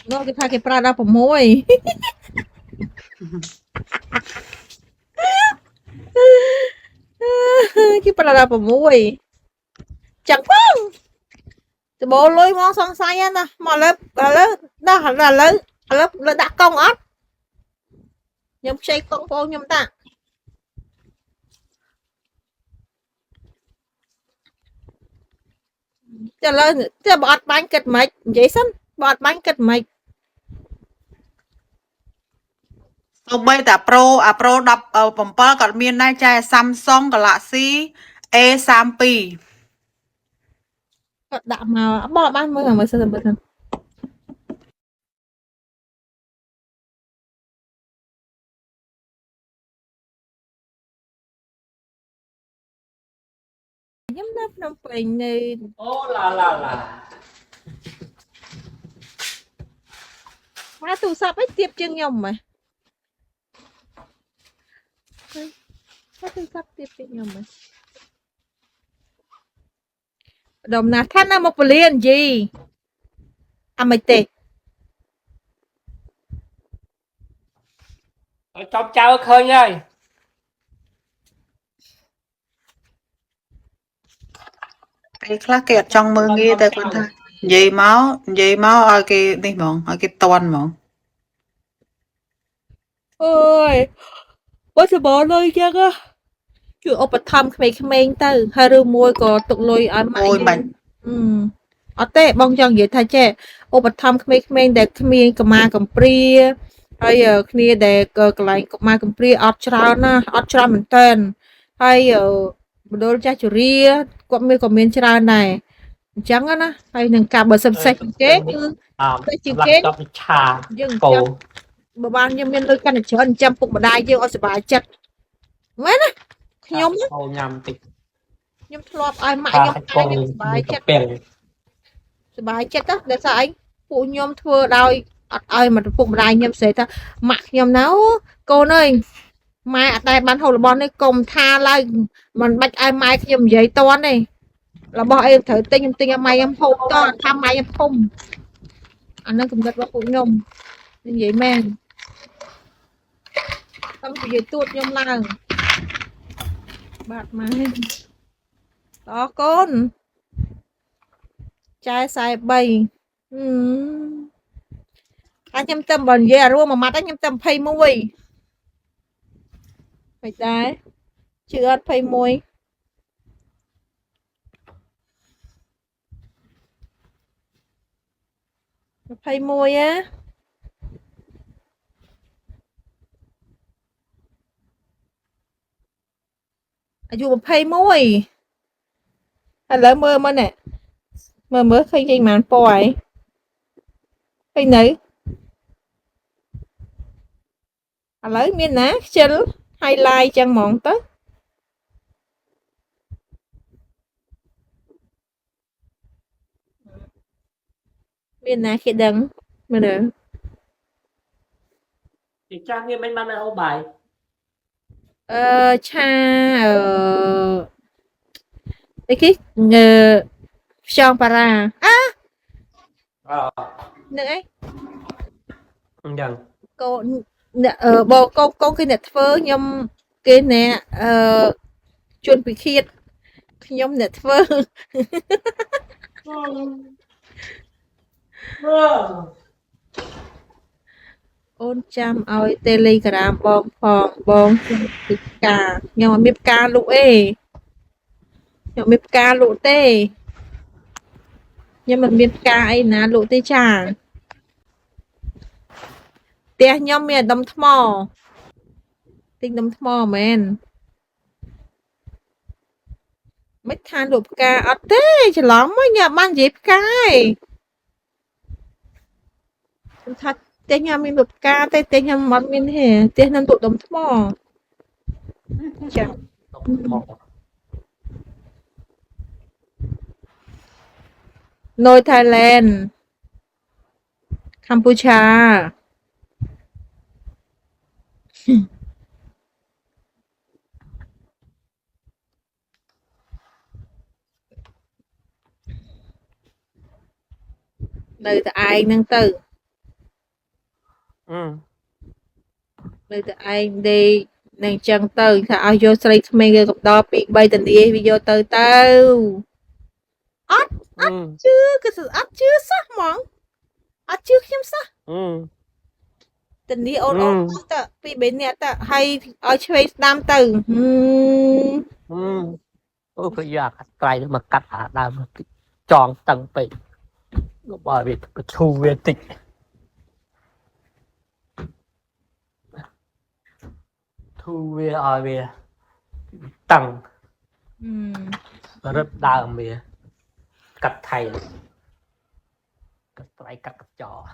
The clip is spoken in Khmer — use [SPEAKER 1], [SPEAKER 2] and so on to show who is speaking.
[SPEAKER 1] nó cái pha cái Prada của môi cái Prada của môi chẳng có từ bộ lôi mong xong say nè mà lớp đó là lớp là đã công ớt nhưng xây công vô nhưng ta cho lên cho bọt bánh kịch mịch vậy sẵn bọt bánh kịch mịch
[SPEAKER 2] សូម្បីតែ Pro អា Pro 17ក៏មានដែរចា Samsung Galaxy A32
[SPEAKER 1] គាត់ដាក់មកបោះបានមើលសិនខ្ញុំនៅភ្នំពេញនៅ
[SPEAKER 3] អូឡាឡាឡា
[SPEAKER 1] មកទូរស័ព្ទឯងទៀបជាងខ្ញុំហ៎ទូរស័ព្ទទៀបជាងខ្ញុំហ៎ដំណាស់ថាណាមកពលានជីអាមិនទេ
[SPEAKER 3] ចំចៅឃើញហើយ
[SPEAKER 2] ពេលខ្លះគេអត់ចង់មើលងាយតែគាត់ថានិយាយមកឲ្យគេនេះហ្មងឲ្យគេតន់ហ្មង
[SPEAKER 1] ơi bố sẽ bỏ lôi chứ á chứ ô bật thăm mấy từ hai rư môi có tục lôi ở mãi
[SPEAKER 2] អូយបាញ់
[SPEAKER 1] ở tệ bong chọn vậy thay che ô bật thăm mấy để khmien cầm ma cầm pri hay ở khmien để cái lại cầm ma cầm pri ọt trao mình tên hay ở đôi cha chủ ria có miếng trao này chẳng á na hay nâng cả bờ sầm sạch kế cứ
[SPEAKER 3] អើ
[SPEAKER 1] cái chữ
[SPEAKER 3] ឡាប់
[SPEAKER 1] kế
[SPEAKER 3] តបឆា
[SPEAKER 1] dừng
[SPEAKER 3] កោ
[SPEAKER 1] chấm bà ban nhân viên lôi căn để chọn chăm phục bà đai dương ở sờ bài chặt mấy nè ខ្ញុំ
[SPEAKER 3] កោញ៉ាំតិច
[SPEAKER 1] ខ្ញុំធ្លាប់ឲ្យម៉ាក់
[SPEAKER 3] ថា
[SPEAKER 1] ខ្ញុំ
[SPEAKER 3] ឲ្យ
[SPEAKER 1] អា
[SPEAKER 3] កង
[SPEAKER 1] យខ្ញុំសប្បាយ
[SPEAKER 3] កា
[SPEAKER 1] ចិត្ត
[SPEAKER 3] ពេង
[SPEAKER 1] សប្បាយចិត្តណាដែលស្អីពួកខ្ញុំធ្វើដោយអត់ឲ្យមកពុកម្ដាយខ្ញុំស្រីថាម៉ាក់ខ្ញុំណាអូកូនអើយម៉ែអត់ដែលបានហូបរបស់នេះកុំថាឡើយមិនបាច់ឲ្យម៉ែខ្ញុំនិយាយតន់ទេរបស់អីត្រូវទិញខ្ញុំទិញឲ្យម៉ែខ្ញុំហូបតថាម៉ែខ្ញុំធំអានឹងកំណត់របស់ពួកខ្ញុំនិយាយមែនតាំងពីនិយាយទួតខ្ញុំឡើងបាទម៉ែតកូនចែ43អាខ្ញុំទៅបើនិយាយអារួមមួយម៉ាត់ខ្ញុំទៅ21មិនដែរជឿអត់21ណាអាយុ21ឥឡូវមើលមកនេះមើលឃើញគេប៉ុន្មានពណ៌ហើយឃើញនៅឥឡូវមានណាខ្ជិល highlight ចឹងហ្មងទៅមានណាគេដឹងមើលទៅ
[SPEAKER 3] ទីចាស់ងារមិនបានអូបាយ
[SPEAKER 1] ឆាអីគេខ្យងបារាអើ
[SPEAKER 3] អើ
[SPEAKER 1] នឹងអី
[SPEAKER 3] អញ្ចឹង
[SPEAKER 1] កូនអ្នកបងកូនគេអ្នកធ្វើខ្ញុំគេអ្នកជួនពិឃាតខ្ញុំអ្នកធ្វើ អូនចាំឲ្យ Telegram បងផងបងខ្ញុំពីផ្កាខ្ញុំអត់មានផ្កាលក់ទេខ្ញុំមានផ្កាលក់ទេខ្ញុំមិនមានផ្កាអីណាលក់ទេចាផ្ទះខ្ញុំមានដុំថ្មទិញដុំថ្មមែនមិនថាលក់ផ្កាអត់ទេច្រឡំមកញ៉ាំបាននិយាយផ្កាឯងខ្ញុំថាផ្ទះខ្ញុំមានលក់ផ្កាទេផ្ទះខ្ញុំអត់មានទេផ្ទះខ្ញុំលក់ដុំថ្មចា Nôi Thailand កម្ពុជានៅតែឯងហ្នឹងទៅ
[SPEAKER 3] ừ
[SPEAKER 1] Bây giờ anh đi nàng chân từ thà ao vô sợi mình gặp đó bị bay tình đi video từ từ ắt
[SPEAKER 3] ừ
[SPEAKER 1] chưa cái sự ắt chưa sắc mỏng ắt chưa khiêm sắc
[SPEAKER 3] ừ
[SPEAKER 1] tình đi ôn ôn
[SPEAKER 3] ừ
[SPEAKER 1] ta bị bên nè ta hay ở chơi đam từ
[SPEAKER 3] ừ ôi cái giặc tay mà cắt hả đam tròn tầng bị bởi vì cái thu về tịch thu về ở về tầng rất đau về cắt thầy cắt tay cắt trò